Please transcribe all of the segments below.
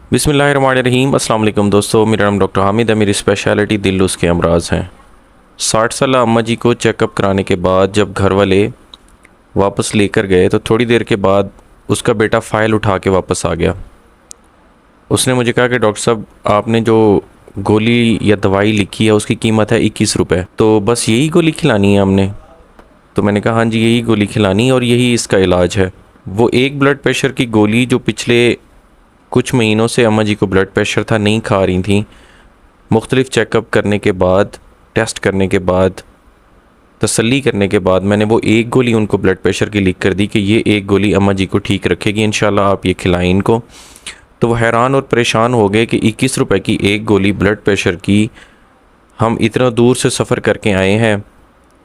बिस्मिल्लाहिर्रहमानिर्रहीम। अस्सलाम वालेकुम दोस्तों, मेरा नाम डॉक्टर हामिद है। मेरी स्पेशलिटी दिल उसके अमराज हैं। 60 साल अम्मा जी को चेकअप कराने के बाद जब घर वाले वापस लेकर गए तो थोड़ी देर के बाद उसका बेटा फ़ाइल उठा के वापस आ गया। उसने मुझे कहा कि डॉक्टर साहब, आपने जो गोली या दवाई लिखी है उसकी कीमत है 21 रुपये, तो बस यही गोली खिलानी है हमने? तो मैंने कहा हाँ जी, यही गोली खिलानी और यही इसका इलाज है। वो एक ब्लड प्रेशर की गोली जो पिछले कुछ महीनों से अम्मा जी को ब्लड प्रेशर था, नहीं खा रही थी। मुख्तलिफ़ चेकअप करने के बाद, टेस्ट करने के बाद, तसल्ली करने के बाद मैंने वो एक गोली उनको ब्लड प्रेशर की लिख कर दी कि ये एक गोली अम्मा जी को ठीक रखेगी, इंशाल्लाह आप ये खिलाएं इनको। तो वो हैरान और परेशान हो गए कि 21 रुपये की एक गोली ब्लड प्रेशर की, हम इतना दूर से सफ़र करके आए हैं,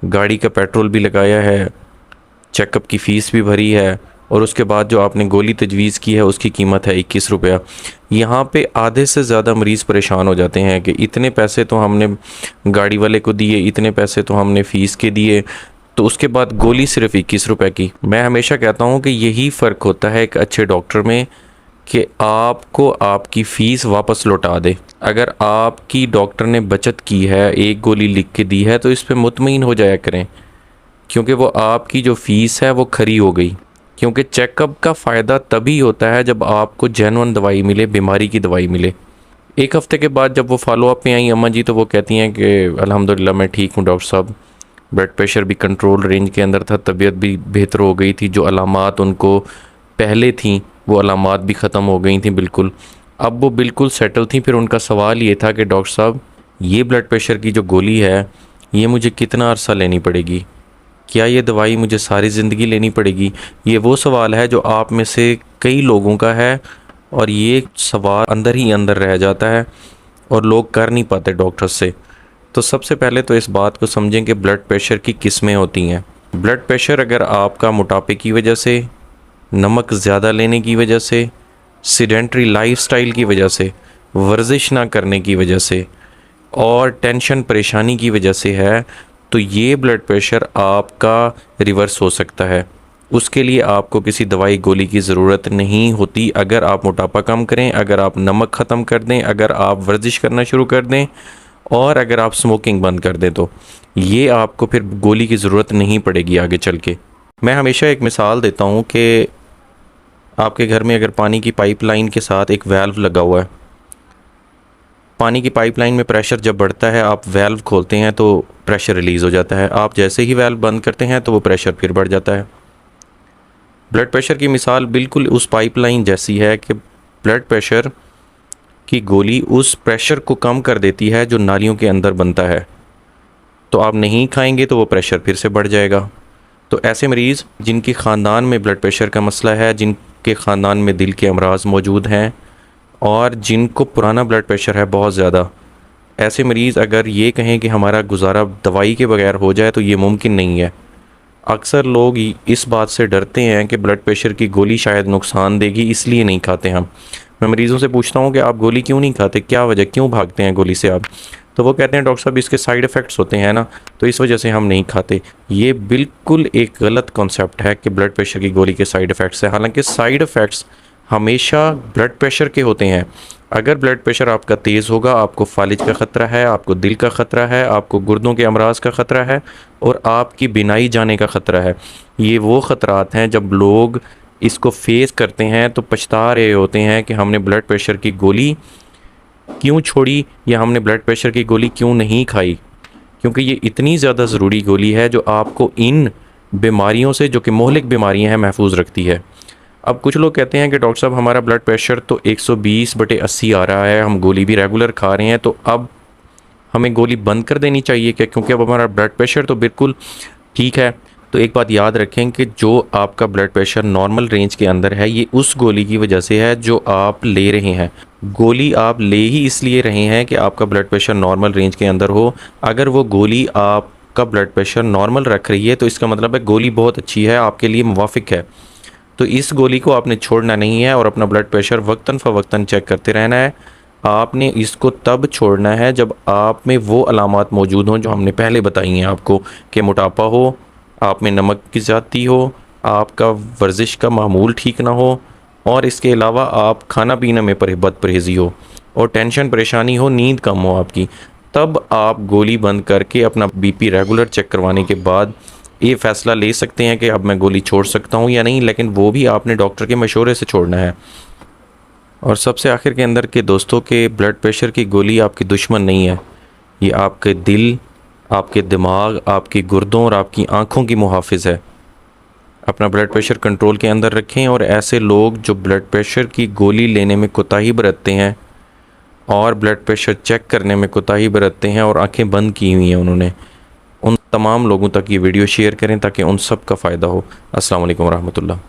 गाड़ी का पेट्रोल भी लगाया है, चेकअप की फ़ीस भी भरी है, और उसके बाद जो आपने गोली तजवीज़ की है उसकी कीमत है 21 रुपया। यहाँ पे आधे से ज़्यादा मरीज़ परेशान हो जाते हैं कि इतने पैसे तो हमने गाड़ी वाले को दिए, इतने पैसे तो हमने फ़ीस के दिए, तो उसके बाद गोली सिर्फ 21 रुपये की। मैं हमेशा कहता हूँ कि यही फ़र्क होता है एक अच्छे डॉक्टर में, कि आपको आपकी फ़ीस वापस लौटा दे। अगर आपकी डॉक्टर ने बचत की है, एक गोली लिख के दी है, तो इस पर मुतमईन हो जाया करें, क्योंकि वो आपकी जो फ़ीस है वो खरी हो गई। क्योंकि चेकअप का फ़ायदा तभी होता है जब आपको जेन्युइन दवाई मिले, बीमारी की दवाई मिले। एक हफ़्ते के बाद जब वो फॉलो अप में आई अम्मा जी, तो वो कहती हैं कि अल्हम्दुलिल्लाह मैं ठीक हूँ डॉक्टर साहब, ब्लड प्रेशर भी कंट्रोल रेंज के अंदर था, तबीयत भी बेहतर हो गई थी, जो अलामात उनको पहले थी वो अलामात भी ख़त्म हो गई थी बिल्कुल। अब वो बिल्कुल सेटल थी। फिर उनका सवाल ये था कि डॉक्टर साहब, ये ब्लड प्रेशर की जो गोली है ये मुझे कितना अरसा लेनी पड़ेगी? क्या ये दवाई मुझे सारी ज़िंदगी लेनी पड़ेगी? ये वो सवाल है जो आप में से कई लोगों का है, और ये सवाल अंदर ही अंदर रह जाता है और लोग कर नहीं पाते डॉक्टर से। तो सबसे पहले तो इस बात को समझें कि ब्लड प्रेशर की किस्में होती हैं। ब्लड प्रेशर अगर आपका मोटापे की वजह से, नमक ज़्यादा लेने की वजह से, सीडेंट्री लाइफस्टाइल की वजह से, वर्जिश ना करने की वजह से और टेंशन परेशानी की वजह से है, तो ये ब्लड प्रेशर आपका रिवर्स हो सकता है। उसके लिए आपको किसी दवाई गोली की ज़रूरत नहीं होती। अगर आप मोटापा कम करें, अगर आप नमक ख़त्म कर दें, अगर आप वर्जिश करना शुरू कर दें, और अगर आप स्मोकिंग बंद कर दें, तो ये आपको फिर गोली की ज़रूरत नहीं पड़ेगी आगे चल के। मैं हमेशा एक मिसाल देता हूँ कि आपके घर में अगर पानी की पाइपलाइन के साथ एक वाल्व लगा हुआ है, पानी की पाइपलाइन में प्रेशर जब बढ़ता है, आप वाल्व खोलते हैं तो प्रेशर रिलीज़ हो जाता है। आप जैसे ही वाल्व बंद करते हैं तो वो प्रेशर फिर बढ़ जाता है। ब्लड प्रेशर की मिसाल बिल्कुल उस पाइपलाइन जैसी है कि ब्लड प्रेशर की गोली उस प्रेशर को कम कर देती है जो नालियों के अंदर बनता है। तो आप नहीं खाएंगे तो वो प्रेशर फिर से बढ़ जाएगा। तो ऐसे मरीज़ जिनके ख़ानदान में ब्लड प्रेशर का मसला है, जिनके ख़ानदान में दिल के अमराज मौजूद हैं, और जिनको पुराना ब्लड प्रेशर है बहुत ज़्यादा, ऐसे मरीज़ अगर ये कहें कि हमारा गुजारा दवाई के बगैर हो जाए, तो ये मुमकिन नहीं है। अक्सर लोग इस बात से डरते हैं कि ब्लड प्रेशर की गोली शायद नुकसान देगी, इसलिए नहीं खाते हम। मैं मरीज़ों से पूछता हूँ कि आप गोली क्यों नहीं खाते, क्या वजह, क्यों भागते हैं गोली से आप? तो वो कहते हैं डॉक्टर साहब इसके साइड इफ़ेक्ट्स होते हैं ना, तो इस वजह से हम नहीं खाते। ये बिल्कुल एक गलत कॉन्सेप्ट है कि ब्लड प्रेशर की गोली के साइड इफ़ेक्ट्स है। हालांकि साइड इफ़ेक्ट्स हमेशा ब्लड प्रेशर के होते हैं। अगर ब्लड प्रेशर आपका तेज़ होगा, आपको फालिज का ख़तरा है, आपको दिल का ख़तरा है, आपको गुर्दों के अमराज का ख़तरा है, और आपकी बिनाई जाने का ख़तरा है। ये वो ख़तरात हैं जब लोग इसको फेस करते हैं तो पछता रहे होते हैं कि हमने ब्लड प्रेशर की गोली क्यों छोड़ी, या हमने ब्लड प्रेशर की गोली क्यों नहीं खाई। क्योंकि ये इतनी ज़्यादा ज़रूरी गोली है जो आपको इन बीमारियों से, जो कि मोहलिक बीमारियां हैं, महफूज रखती है। अब कुछ लोग कहते हैं कि डॉक्टर साहब हमारा ब्लड प्रेशर तो 120/80 आ रहा है, हम गोली भी रेगुलर खा रहे हैं, तो अब हमें गोली बंद कर देनी चाहिए क्या, क्योंकि अब हमारा ब्लड प्रेशर तो बिल्कुल ठीक है। तो एक बात याद रखें कि जो आपका ब्लड प्रेशर नॉर्मल रेंज के अंदर है, ये उस गोली की वजह से है जो आप ले रहे हैं। गोली आप ले ही इसलिए रहे हैं कि आपका ब्लड प्रेशर नॉर्मल रेंज के अंदर हो। अगर वो गोली आपका ब्लड प्रेशर नॉर्मल रख रही है तो इसका मतलब है गोली बहुत अच्छी है, आपके लिए मुवाफिक है। तो इस गोली को आपने छोड़ना नहीं है और अपना ब्लड प्रेशर वक्तन फ़वक्तन चेक करते रहना है। आपने इसको तब छोड़ना है जब आप में वो अलामात मौजूद हों जो हमने पहले बताई हैं आपको, कि मोटापा हो, आप में नमक की ज़्यादती हो, आपका वर्जिश का मामूल ठीक ना हो, और इसके अलावा आप खाना पीना में बदपरहेज़ी हो और टेंशन परेशानी हो, नींद कम हो आपकी, तब आप गोली बंद करके अपना बीपी रेगुलर चेक करवाने के बाद ये फ़ैसला ले सकते हैं कि अब मैं गोली छोड़ सकता हूँ या नहीं, लेकिन वो भी आपने डॉक्टर के मशवरे से छोड़ना है। और सबसे आखिर के अंदर के दोस्तों के ब्लड प्रेशर की गोली आपकी दुश्मन नहीं है, ये आपके दिल, आपके दिमाग, आपके गुर्दों और आपकी आँखों की मुहाफ़िज़ है। अपना ब्लड प्रेशर कंट्रोल के अंदर रखें और ऐसे लोग जो ब्लड प्रेशर की गोली लेने में कोताही बरतते हैं और ब्लड प्रेशर चेक करने में कोताही बरतते हैं और आंखें बंद की हुई हैं उन्होंने, उन तमाम लोगों तक ये वीडियो शेयर करें ताकि उन सब का फ़ायदा हो। अस्सलाम वालेकुम रहमतुल्लाह।